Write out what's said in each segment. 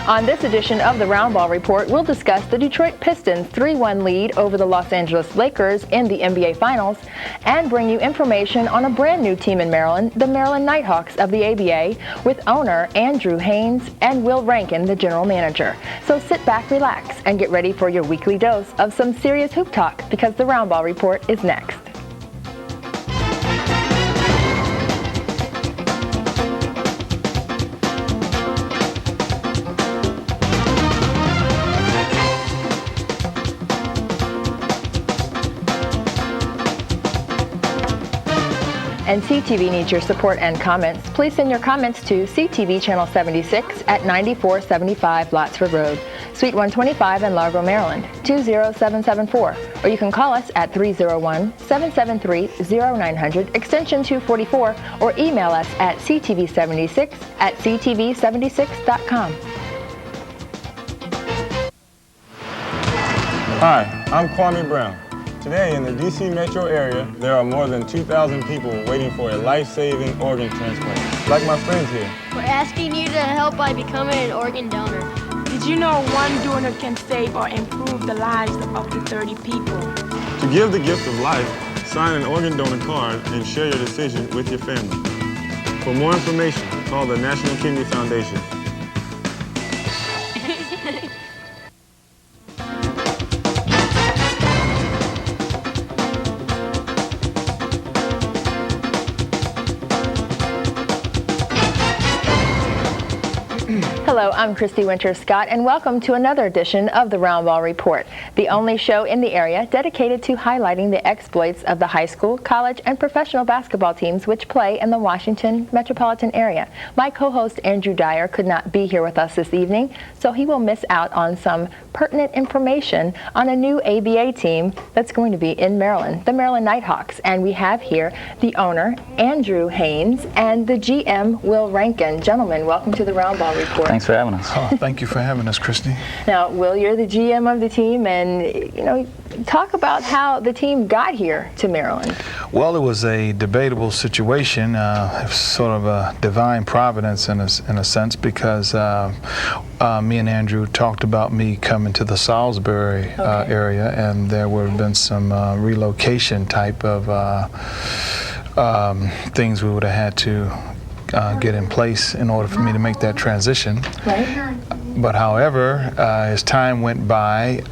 On this edition of the Round Ball Report, we'll discuss the Detroit Pistons' 3-1 lead over the Los Angeles Lakers in the NBA Finals and bring you information on a brand new team in Maryland, the Maryland Nighthawks of the ABA, with owner Andrew Haines and Will Rankin, the general manager. So sit back, relax, and get ready for your weekly dose of some serious hoop talk, because the Round Ball Report is next. And CTV needs your support and comments. Please send your comments to CTV Channel 76 at 9475 Lotsford Road, Suite 125 in Largo, Maryland, 20774. Or you can call us at 301-773-0900, extension 244, or email us at ctv76@ctv76.com. Hi, I'm Kwame Brown. Today in the D.C. metro area, there are more than 2,000 people waiting for a life-saving organ transplant, like my friends here. We're asking you to help by becoming an organ donor. Did you know one donor can save or improve the lives of up to 30 people? To give the gift of life, sign an organ donor card and share your decision with your family. For more information, call the National Kidney Foundation. Hello, I'm Christy Winter-Scott, and welcome to another edition of the Round Ball Report, the only show in the area dedicated to highlighting the exploits of the high school, college, and professional basketball teams which play in the Washington metropolitan area. My co-host Andrew Dyer could not be here with us this evening, so he will miss out on some pertinent information on a new ABA team that's going to be in Maryland, the Maryland Nighthawks. And we have here the owner, Andrew Haines, and the GM, Will Rankin. Gentlemen, welcome to the Round Ball Report. Thanks for having us. Oh, thank you for having us, Christy. Now, Will, you're the GM of the team, and talk about how the team got here to Maryland. Well, it was a debatable situation, sort of a divine providence in a sense, because me and Andrew talked about me coming to the Salisbury area, and there would have been some relocation type of things we would have had to get in place in order for me to make that transition. Right. But however, as time went by,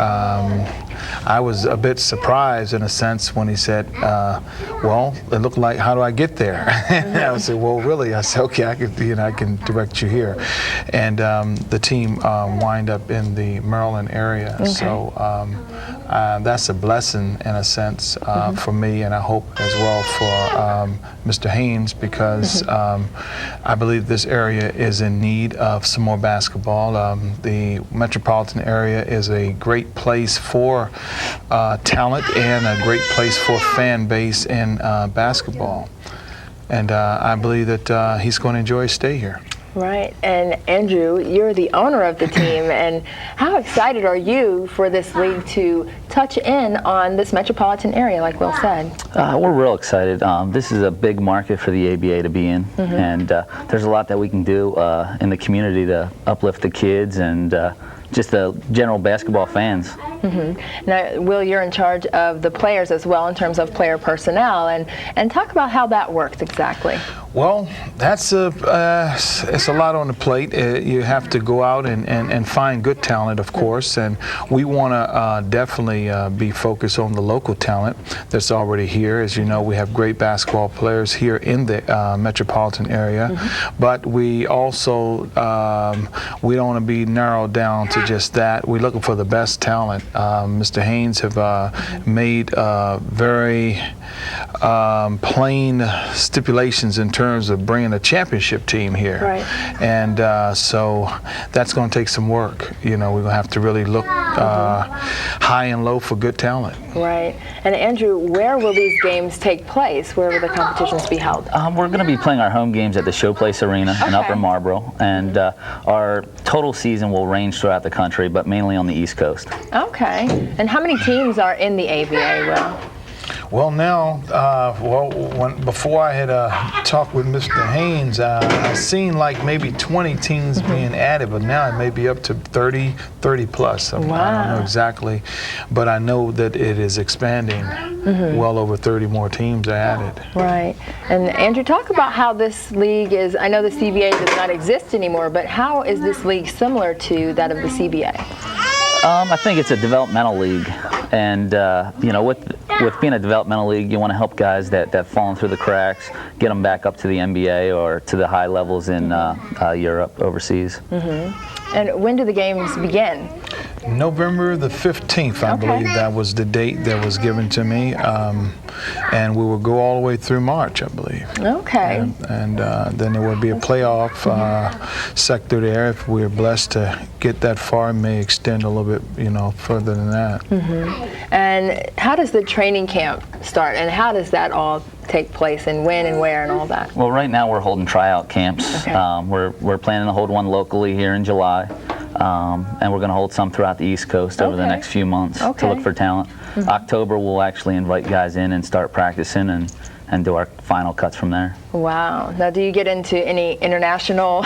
I was a bit surprised in a sense when he said, well, it looked like, how do I get there? And I said, well, really? I said, okay, I can direct you here. And the team wind up in the Maryland area. Okay. So that's a blessing in a sense for me, and I hope as well for Mr. Haines, because I believe this area is in need of some more basketball. The metropolitan area is a great place for talent and a great place for fan base in basketball. And I believe that he's going to enjoy his stay here. Right. And Andrew, you're the owner of the team, and how excited are you for this league to touch in on this metropolitan area, like Will said? We're real excited. This is a big market for the ABA to be in, and there's a lot that we can do in the community to uplift the kids and just the general basketball fans. Now, Will, you're in charge of the players as well in terms of player personnel, and talk about how that works exactly. Well, that's it's a lot on the plate. You have to go out and find good talent, of course, and we want to definitely be focused on the local talent that's already here. As you know, we have great basketball players here in the metropolitan area, but we also we don't want to be narrowed down to just that. We're looking for the best talent. Mr. Haines have made very plain stipulations in terms of bringing a championship team here. Right. And so that's going to take some work. We're going to have to really look high and low for good talent. Right. And Andrew, where will these games take place? Where will the competitions be held? We're going to be playing our home games at the Showplace Arena in Upper Marlboro, and our total season will range throughout the country, but mainly on the East Coast. Okay. And how many teams are in the ABA, Will? Well, now, before I had talked with Mr. Haines, I seen like maybe 20 teams being added, but now it may be up to 30 plus. I don't know exactly, but I know that it is expanding. Well over 30 more teams are added. Right. And Andrew, talk about how this league is. I know the CBA does not exist anymore, but how is this league similar to that of the CBA? I think it's a developmental league, and you know, with being a developmental league, you want to help guys that fallen through the cracks, get them back up to the NBA or to the high levels in Europe, overseas. And when do the games begin? November the 15th, I believe that was the date that was given to me, and we will go all the way through March, I believe. Okay. And then there will be a playoff sector there. If we're blessed to get that far, it may extend a little bit, you know, further than that. And how does the training camp start, and how does that all take place, and when and where and all that? Well, right now we're holding tryout camps. We're planning to hold one locally here in July, and we're going to hold some throughout the East Coast over the next few months to look for talent. October we'll actually invite guys in and start practicing and do our final cuts from there. Wow. Now, do you get into any international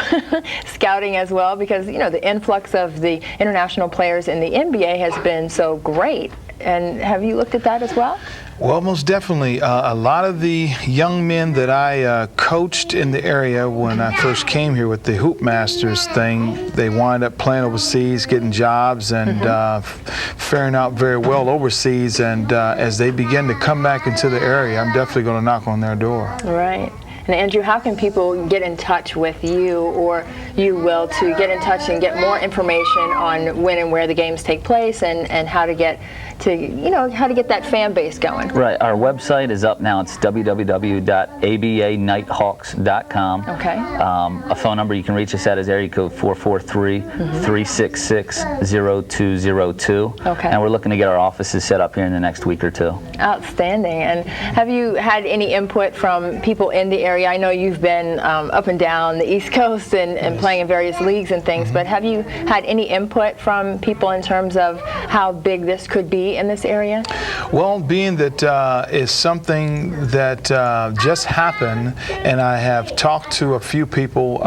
scouting as well? Because, you know, the influx of the international players in the NBA has been so great. And have you looked at that as well? Well, most definitely. A lot of the young men that I coached in the area when I first came here with the Hoop Masters thing, they wind up playing overseas, getting jobs, and faring out very well overseas. And as they begin to come back into the area, I'm definitely going to knock on their door. Right. And Andrew, how can people get in touch with you, or you will, to get in touch and get more information on when and where the games take place, and how to get to, you know, how to get that fan base going? Right. Our website is up now. It's www.abanighthawks.com. Okay. A phone number you can reach us at is area code 443-366-0202. Okay. And we're looking to get our offices set up here in the next week or two. Outstanding. And have you had any input from people in the area? I know you've been up and down the East Coast and playing in various leagues and things, but have you had any input from people in terms of how big this could be in this area? Well, being that is something that just happened, and I have talked to a few people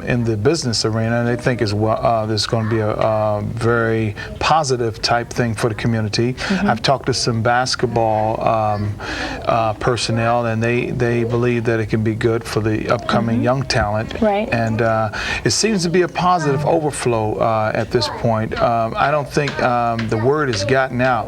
in the business arena, and they think as well this is going to be a very positive type thing for the community. I've talked to some basketball personnel, and they believe that it can be good for the upcoming young talent. Right. And it seems to be a positive overflow at this point. I don't think the word has gotten out,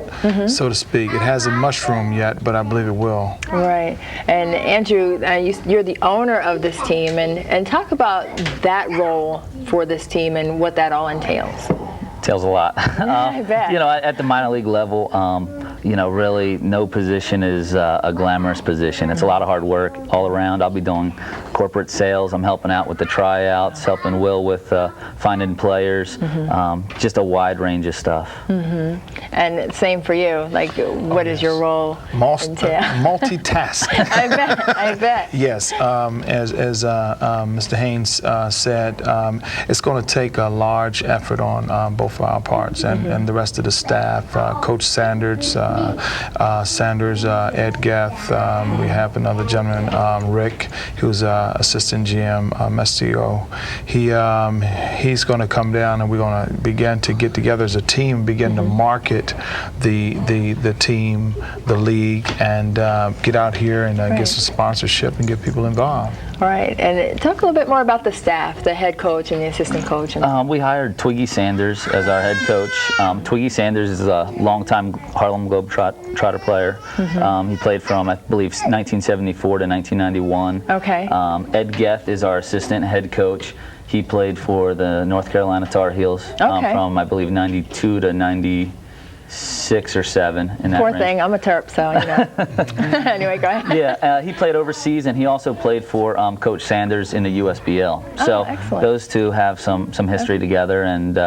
so to speak. It hasn't mushroomed yet, but I believe it will. Right. And Andrew, you're the owner of this team, and talk about that role for this team and what that all entails. Entails a lot. I bet. You know, at the minor league level, you know, really no position is a glamorous position. It's a lot of hard work all around. I'll be doing corporate sales. I'm helping out with the tryouts, helping Will with finding players, just a wide range of stuff. And same for you. Like, what is your role entail? Multitask. I bet. Yes, as Mr. Haines said, it's going to take a large effort on both of our parts and the rest of the staff. Coach Sanders, Ed Geth. We have another gentleman, Rick, who's assistant GM, Mestio. He's going to come down, and we're going to begin to get together as a team, begin to market the team, the league, and get out here and get some sponsorship and get people involved. All right, and talk a little bit more about the staff, the head coach and the assistant coach. We hired Twiggy Sanders as our head coach. Twiggy Sanders is a longtime Harlem Globetrotter player. He played from, I believe, 1974 to 1991. Okay. Ed Geth is our assistant head coach. He played for the North Carolina Tar Heels from, I believe, 92 to 96 or 7 in that Poor range. thing, I'm a Terp, so you know. Anyway, go ahead. Yeah, he played overseas, and he also played for Coach Sanders in the USBL. So those two have some history together, and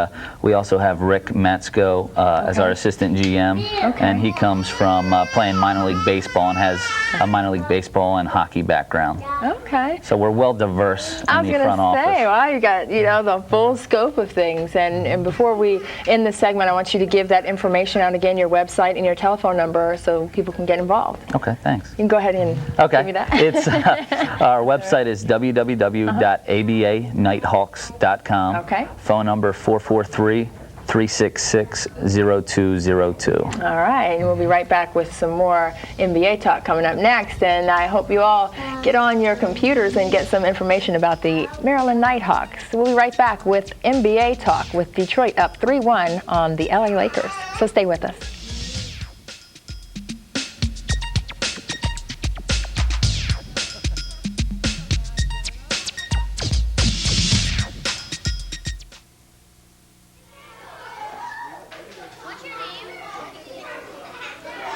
we also have Rick Matsko as our assistant GM, and he comes from playing minor league baseball and has a minor league baseball and hockey background. Okay. So we're well diverse in the front office. Wow, you got, you know, the full scope of things. And before we end this segment, I want you to give that information information out again, your website and your telephone number, so people can get involved. Okay, thanks. You can go ahead and give me that. It's our website is www.abanighthawks.com. Okay. Phone number 443-366-0202. All right, we'll be right back with some more NBA talk coming up next, and I hope you all get on your computers and get some information about the Maryland Nighthawks. We'll be right back with NBA talk with Detroit up 3-1 on the LA Lakers. So stay with us.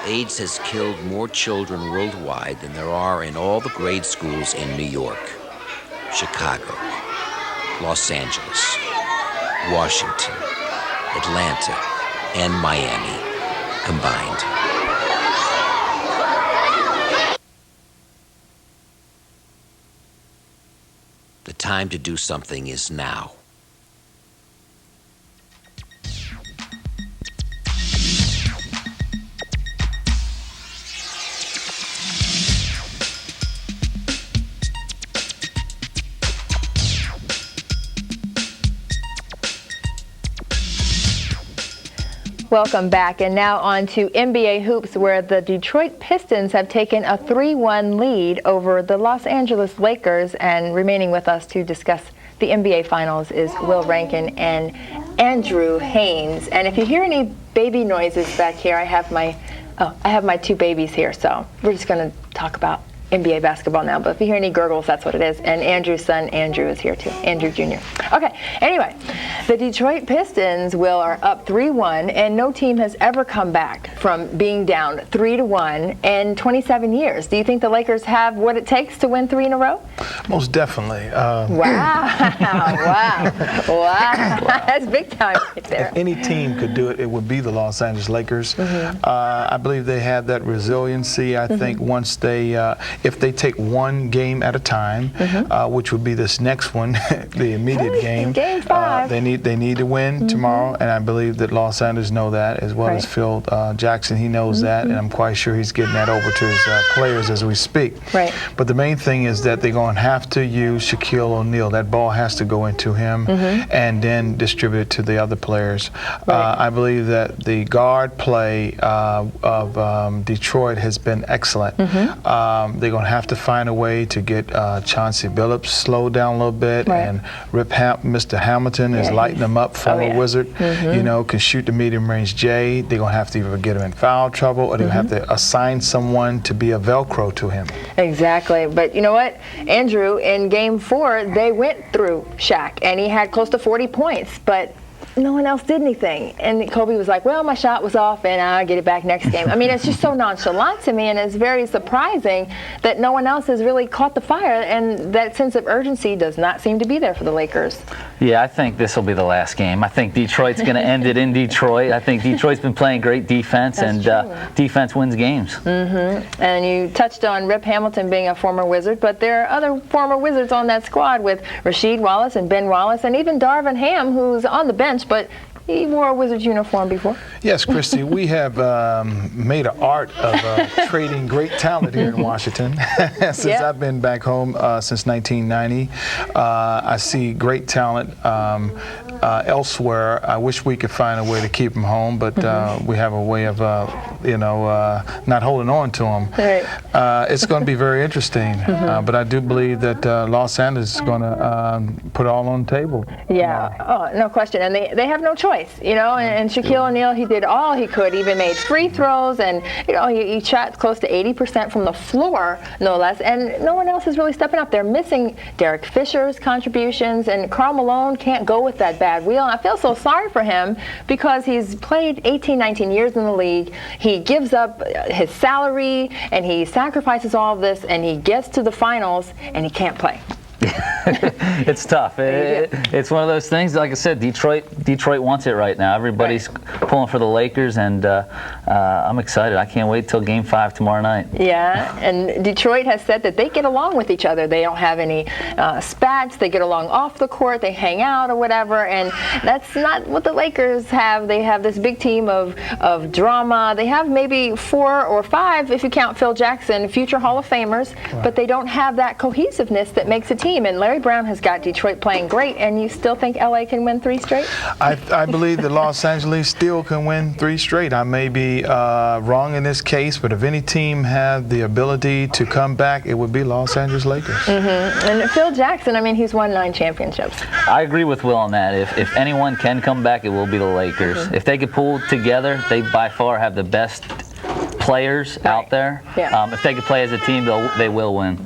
AIDS has killed more children worldwide than there are in all the grade schools in New York, Chicago, Los Angeles, Washington, Atlanta, and Miami combined. The time to do something is now. Welcome back, and now on to NBA hoops, where the Detroit Pistons have taken a 3-1 lead over the Los Angeles Lakers. And remaining with us to discuss the NBA Finals is Will Rankin and Andrew Haines. And if you hear any baby noises back here, I have my two babies here, so we're just going to talk about NBA basketball now, but if you hear any gurgles, that's what it is. And Andrew's son, Andrew, is here too. Andrew Jr. Okay, anyway, the Detroit Pistons, Will, are up 3-1, and no team has ever come back from being down 3-1 in 27 years. Do you think the Lakers have what it takes to win 3 in a row? Most definitely. Wow. That's big time right there. If any team could do it, it would be the Los Angeles Lakers. I believe they have that resiliency. I think once they, if they take one game at a time, which would be this next one, the immediate game. Game 5. They need to win tomorrow, and I believe that Los Angeles know that, as well as Phil Jackson. He knows that, and I'm quite sure he's getting that over to his players as we speak. Right. But the main thing is that they're going to have to use Shaquille O'Neal. That ball has to go into him and then distribute it to the other players. I believe that the guard play of Detroit has been excellent. They're going to have to find a way to get Chauncey Billups slowed down a little bit, and Mr. Hamilton is lighting them up, former Wizard, you know, can shoot the medium range J. They're going to have to either get him in foul trouble, or they'll have to assign someone to be a Velcro to him. Exactly. But you know what, Andrew, in game 4, they went through Shaq, and he had close to 40 points, but no one else did anything. And Kobe was like, well, my shot was off, and I'll get it back next game. I mean, it's just so nonchalant to me, and it's very surprising that no one else has really caught the fire, and that sense of urgency does not seem to be there for the Lakers. Yeah, I think this will be the last game. I think Detroit's going to end it in Detroit. I think Detroit's been playing great defense, and defense wins games. And you touched on Rip Hamilton being a former Wizard, but there are other former Wizards on that squad with Rasheed Wallace and Ben Wallace, and even Darvin Ham, who's on the bench, but he wore a Wizards uniform before. Yes, Christy, we have made an art of trading great talent here in Washington. Since I've been back home since 1990, I see great talent elsewhere. I wish we could find a way to keep them home, but we have a way of, not holding on to them. It's going to be very interesting, but I do believe that Los Angeles is going to put it all on the table. Oh, no question. And they have no choice, you know. And Shaquille O'Neal, he did all he could. He even made free throws, and you know, he shot close to 80% from the floor, no less. And no one else is really stepping up. They're missing Derek Fisher's contributions, and Karl Malone can't go with that bad wheel. And I feel so sorry for him because he's played 18, 19 years in the league. He gives up his salary, and he sacrifices all of this, and he gets to the finals, and he can't play. It's tough. It's one of those things. Like I said, Detroit wants it right now. Everybody's pulling for the Lakers, and I'm excited. I can't wait till Game 5 tomorrow night. Yeah, and Detroit has said that they get along with each other. They don't have any spats. They get along off the court. They hang out or whatever, and that's not what the Lakers have. They have this big team of drama. They have maybe 4 or 5, if you count Phil Jackson, future Hall of Famers, but they don't have that cohesiveness that makes a team. And Larry Brown has got Detroit playing great, and you still think LA can win 3 straight? I believe that Los Angeles still can win 3 straight. I may be wrong in this case, but if any team had the ability to come back, it would be Los Angeles Lakers. And Phil Jackson, I mean, he's won 9 championships. I agree with Will on that. If anyone can come back, it will be the Lakers. If they could pull together, they by far have the best players out there. If they could play as a team, they will win.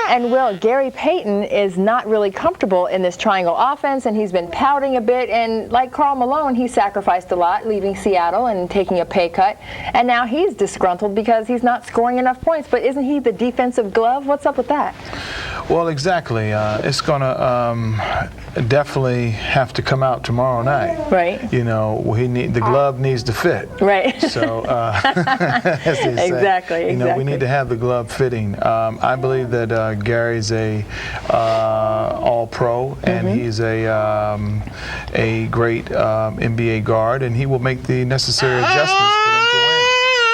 And Will, Gary Payton is not really comfortable in this triangle offense, and he's been pouting a bit. And like Karl Malone, he sacrificed a lot, leaving Seattle and taking a pay cut. And now he's disgruntled because he's not scoring enough points. But isn't he the defensive glove? What's up with that? Well, exactly. It's going to definitely have to come out tomorrow night. Right. You know, the glove needs to fit. Right. So, as they say, exactly. You know, we need to have the glove fitting. I believe that Gary's a All-Pro, and he's a great NBA guard, and he will make the necessary adjustments for them to win.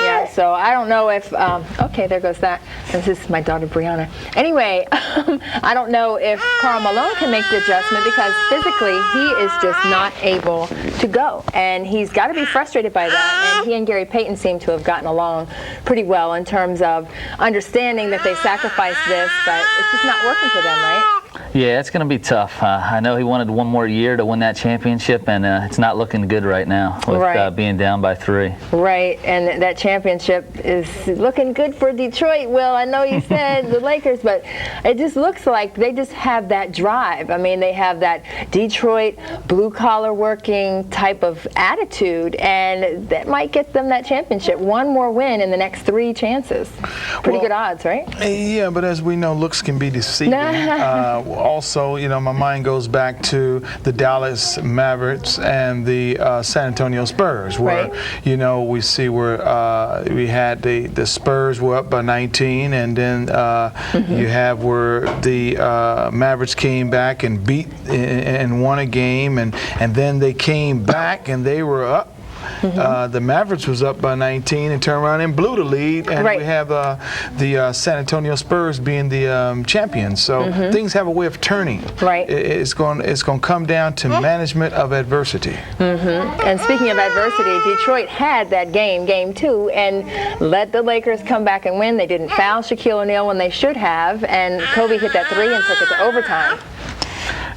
Yeah, so I don't know if, okay, there goes that. This is my daughter, Brianna. Anyway, I don't know if Karl Malone can make the adjustment because physically he is just not able to go. And he's got to be frustrated by that. And he and Gary Payton seem to have gotten along pretty well in terms of understanding that they sacrificed this, but it's just not working for them, right? Yeah, it's going to be tough. I know he wanted one more year to win that championship, and it's not looking good right now with being down by 3. Right, and that championship is looking good for Detroit. Will, I know you said the Lakers, but it just looks like they just have that drive. I mean, they have that Detroit blue-collar working type of attitude, and that might get them that championship. One more win in the next 3 chances. Pretty good odds, right? Yeah, but as we know, looks can be deceiving. Also, you know, my mind goes back to the Dallas Mavericks and the San Antonio Spurs, where, you know, we see where we had the Spurs were up by 19, and then you have where the Mavericks came back and beat and won a game, and then they came back and they were up. The Mavericks was up by 19 and turned around and blew the lead, and we have the San Antonio Spurs being the champions. So things have a way of turning. Right. It's going to come down to management of adversity. And speaking of adversity, Detroit had that game 2, and let the Lakers come back and win. They didn't foul Shaquille O'Neal when they should have, and Kobe hit that 3 and took it to overtime.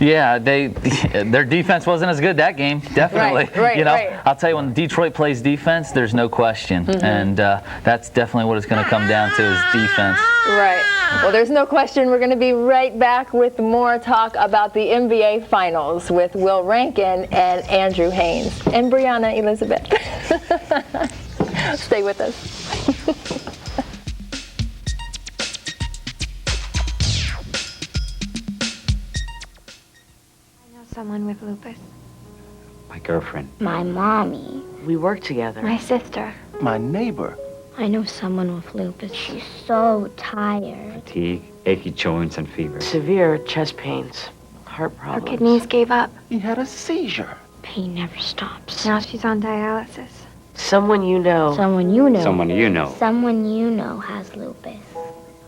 Yeah, their defense wasn't as good that game, definitely. You know, I'll tell you, when Detroit plays defense, there's no question, and that's definitely what it's going to come down to is defense. Right. Well, there's no question. We're going to be right back with more talk about the NBA Finals with Will Rankin and Andrew Haines and Brianna Elizabeth. Stay with us. Someone with lupus. My girlfriend. My mommy. We work together. My sister. My neighbor. I know someone with lupus. She's so tired. Fatigue, achy joints, and fever. Severe chest pains, heart problems. Her kidneys gave up. He had a seizure. Pain never stops. Now she's on dialysis. Someone you know. Someone you know. Someone you know. Someone you know has lupus.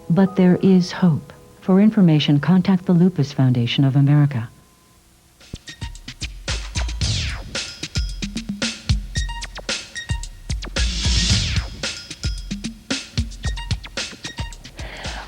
But there is hope. For information, contact the Lupus Foundation of America.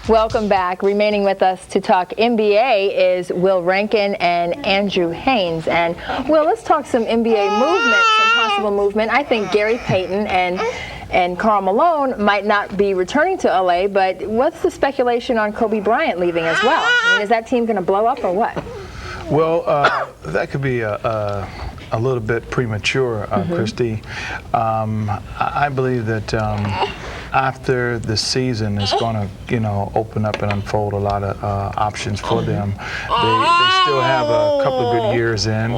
Welcome back. Remaining with us to talk NBA is Will Rankin and Andrew Haines. And Will, let's talk some NBA movement, some possible movement. I think Gary Payton and Karl Malone might not be returning to LA, but what's the speculation on Kobe Bryant leaving as well? I mean, is that team going to blow up or what? Well, that could be a little bit premature, Christy. I believe that after the season is going to, you know, open up and unfold a lot of options for them. They still have a couple of good years in.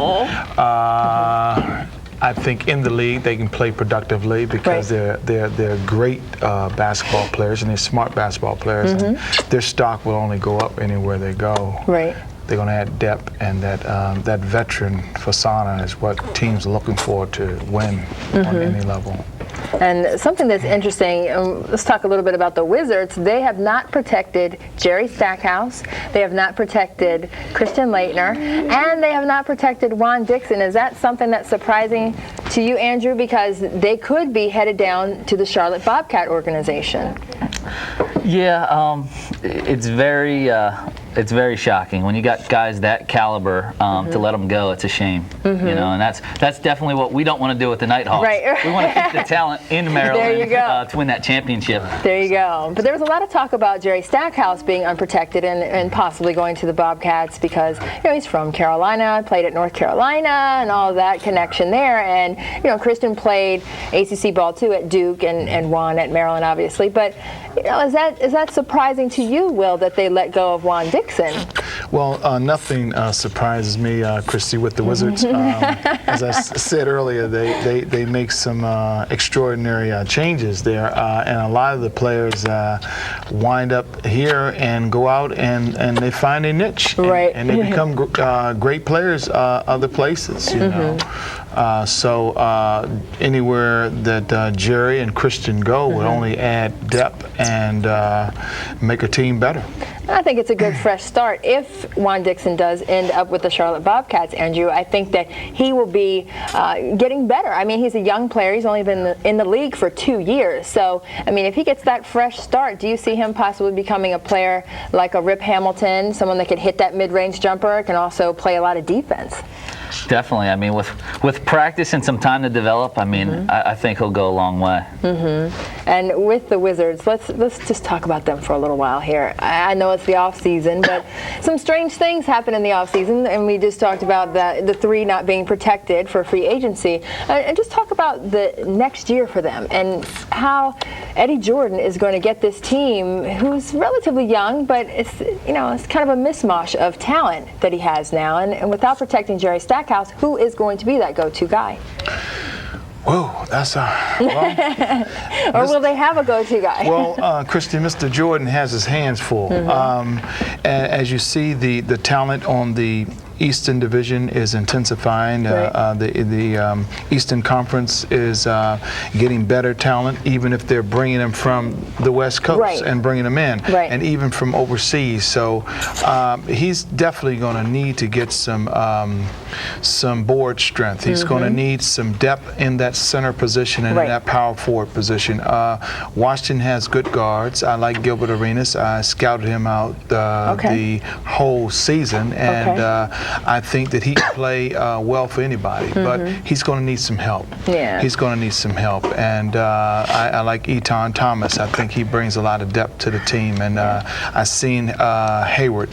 I think in the league they can play productively because they're great basketball players and they're smart basketball players. And their stock will only go up anywhere they go. Right. They're going to add depth, and that veteran persona is what teams are looking for to win on any level. And something that's interesting, let's talk a little bit about the Wizards. They have not protected Jerry Stackhouse, they have not protected Christian Laettner, and they have not protected Juan Dixon. Is that something that's surprising to you, Andrew? Because they could be headed down to the Charlotte Bobcat organization. Yeah, it's very shocking when you got guys that caliber to let them go. It's a shame, you know, and that's definitely what we don't want to do with the Nighthawks. Right. We want to keep the talent in Maryland there you go. To win that championship. There you go. But there was a lot of talk about Jerry Stackhouse being unprotected and possibly going to the Bobcats because, you know, he's from Carolina, played at North Carolina, and all of that connection there. And, you know, Christian played ACC ball too at Duke and Juan at Maryland, obviously. But, you know, is that surprising to you, Will, that they let go of Juan Dixon? Well, nothing surprises me, Christy, with the Wizards. As I said earlier, they make some extraordinary changes there, and a lot of the players wind up here and go out and they find a niche, and they become great players other places, you know. So anywhere that Jerry and Christian go would only add depth and make a team better. I think it's a good fresh start. If Juan Dixon does end up with the Charlotte Bobcats, Andrew, I think that he will be getting better. I mean, he's a young player. He's only been in the league for 2 years. So, I mean, if he gets that fresh start, do you see him possibly becoming a player like a Rip Hamilton, someone that could hit that mid-range jumper, can also play a lot of defense? Definitely. I mean, with practice and some time to develop, I mean, I think he'll go a long way. And with the Wizards, let's just talk about them for a little while here. I know it's the off season, but some strange things happen in the off season, and we just talked about the three not being protected for free agency. And just talk about the next year for them and how Eddie Jordan is going to get this team, who's relatively young, but it's kind of a mishmash of talent that he has now, and without protecting Jerry Stackhouse, who is going to be that go-to guy? Whoa, that's or will they have a go-to guy? Well, Christy, Mr. Jordan has his hands full. As you see, the talent on the Eastern Division is intensifying. The Eastern Conference is getting better talent, even if they're bringing them from the West Coast and bringing them in, and even from overseas. So he's definitely going to need to get some board strength. He's going to need some depth in that center position and in that power forward position. Washington has good guards. I like Gilbert Arenas. I scouted him out the whole season, and I think that he can play well for anybody, but he's going to need some help. He's going to need some help, and I like Eton Thomas. I think he brings a lot of depth to the team, and I've seen Hayward,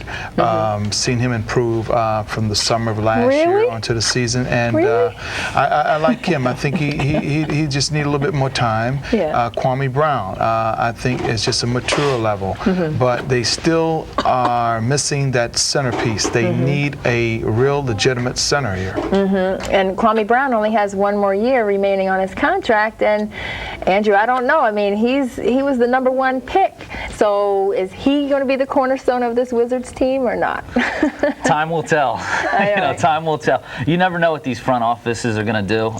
seen him improve from the summer of last year onto the season, and I like him. I think he just need a little bit more time. Kwame Brown, I think, is just a mature level, but they still are missing that centerpiece. They need a real legitimate center here. And Kwame Brown only has 1 more year remaining on his contract, and Andrew, I don't know. I mean, he was the #1 pick. So is he going to be the cornerstone of this Wizards team or not? Time will tell. Time will tell. You never know what these front offices are going to do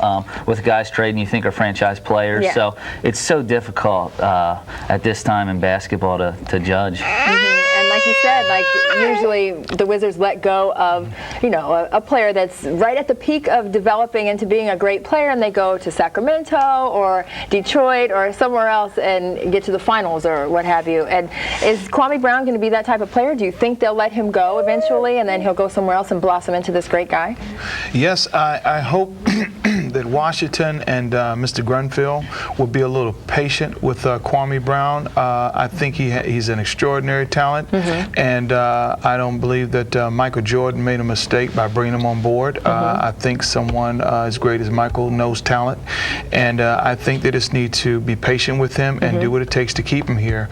with guys trading you think are franchise players. So it's so difficult at this time in basketball to judge. And like you said, like usually the Wizards let go of, a player that's right at the peak of developing into being a great player, and they go to Sacramento or Detroit or somewhere else and get to the finals or what have you. And is Kwame Brown going to be that type of player? Do you think they'll let him go eventually and then he'll go somewhere else and blossom into this great guy? Yes, I hope that Washington and Mr. Grunfeld will be a little patient with Kwame Brown. I think he's an extraordinary talent, and I don't believe that Michael Jordan made a mistake by bringing him on board. I think someone as great as Michael knows talent, and I think they just need to be patient with him and do what it takes to keep him here.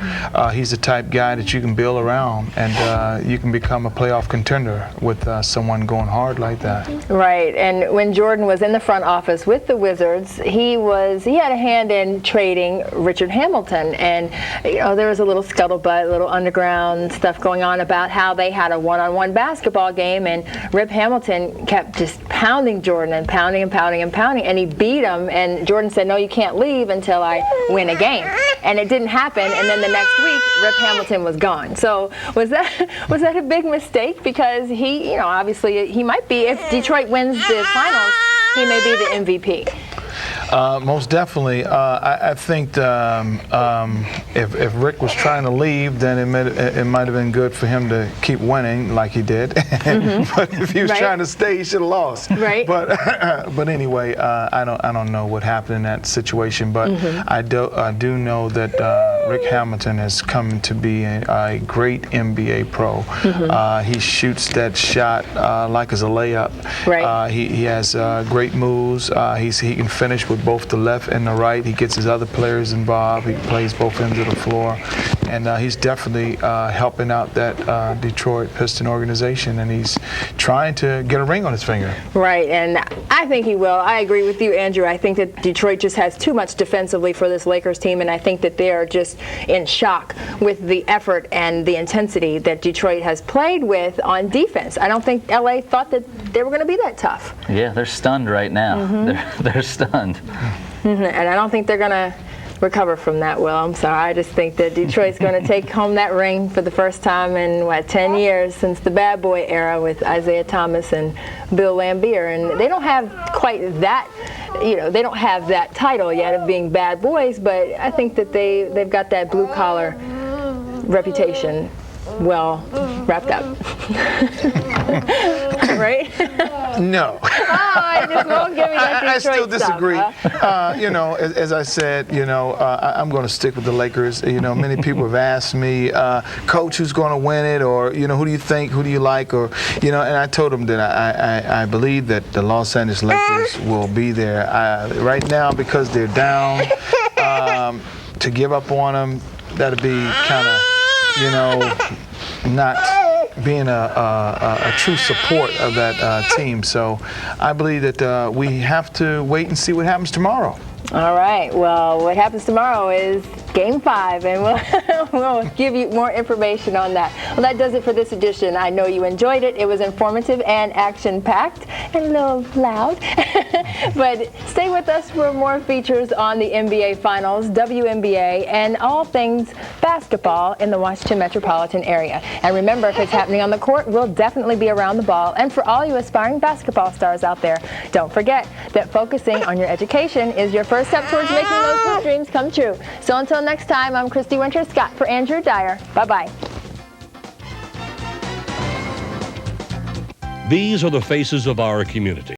He's the type guy that you can build around, and you can become a playoff contender with someone going hard like that. Right, and when Jordan was in the front office with the Wizards, he had a hand in trading Richard Hamilton, and there was a little scuttlebutt, a little underground stuff going on about how they had a one-on-one basketball game, and Rip Hamilton kept just pounding Jordan and pounding and pounding and pounding, and he beat him, and Jordan said, "No, you can't leave until I win a game," and it didn't happen, and then the next week Rip Hamilton was gone. So was that a big mistake? Because he, obviously he might be, if Detroit wins the finals, he may be the MVP. Most definitely. I think if Rick was trying to leave, then it might have been good for him to keep winning like he did. But if he was trying to stay, he should have lost. Right. But anyway, I don't know what happened in that situation. But I do know that Rick Hamilton has come to be a great NBA pro. He shoots that shot like it's a layup. Right. He has great moves. He can finish with both the left and the right. He gets his other players involved. He plays both ends of the floor, and he's definitely helping out that Detroit Piston organization, and he's trying to get a ring on his finger. Right, and I think he will. I agree with you, Andrew. I think that Detroit just has too much defensively for this Lakers team, and I think that they are just in shock with the effort and the intensity that Detroit has played with on defense. I don't think LA thought that they were going to be that tough. Yeah, they're stunned right now. They're stunned. And I don't think they're going to recover from that, Will. I'm sorry. I just think that Detroit's going to take home that ring for the first time in, 10 years since the bad boy era with Isaiah Thomas and Bill Laimbeer. And they don't have quite that, they don't have that title yet of being bad boys, but I think that they've got that blue-collar reputation well wrapped up. Right? No. I just won't give me that Detroit I still disagree. Stuff, huh? As I said, I'm going to stick with the Lakers. Many people have asked me, Coach, who's going to win it, or who do you think, who do you like, or and I told them that I believe that the Los Angeles Lakers will be there. Right now, because they're down, to give up on them, that'd be kind of, not being a true support of that team. So I believe that we have to wait and see what happens tomorrow. All right. Well, what happens tomorrow is Game 5, and we'll give you more information on that. Well, that does it for this edition. I know you enjoyed it. It was informative and action-packed and a little loud. But stay with us for more features on the NBA Finals, WNBA, and all things basketball in the Washington metropolitan area. And remember, if it's happening on the court, we'll definitely be around the ball. And for all you aspiring basketball stars out there, don't forget that focusing on your education is your first step towards making those dreams come true. So until next time, I'm Christy Winter-Scott for Andrew Dyer. Bye-bye. These are the faces of our community.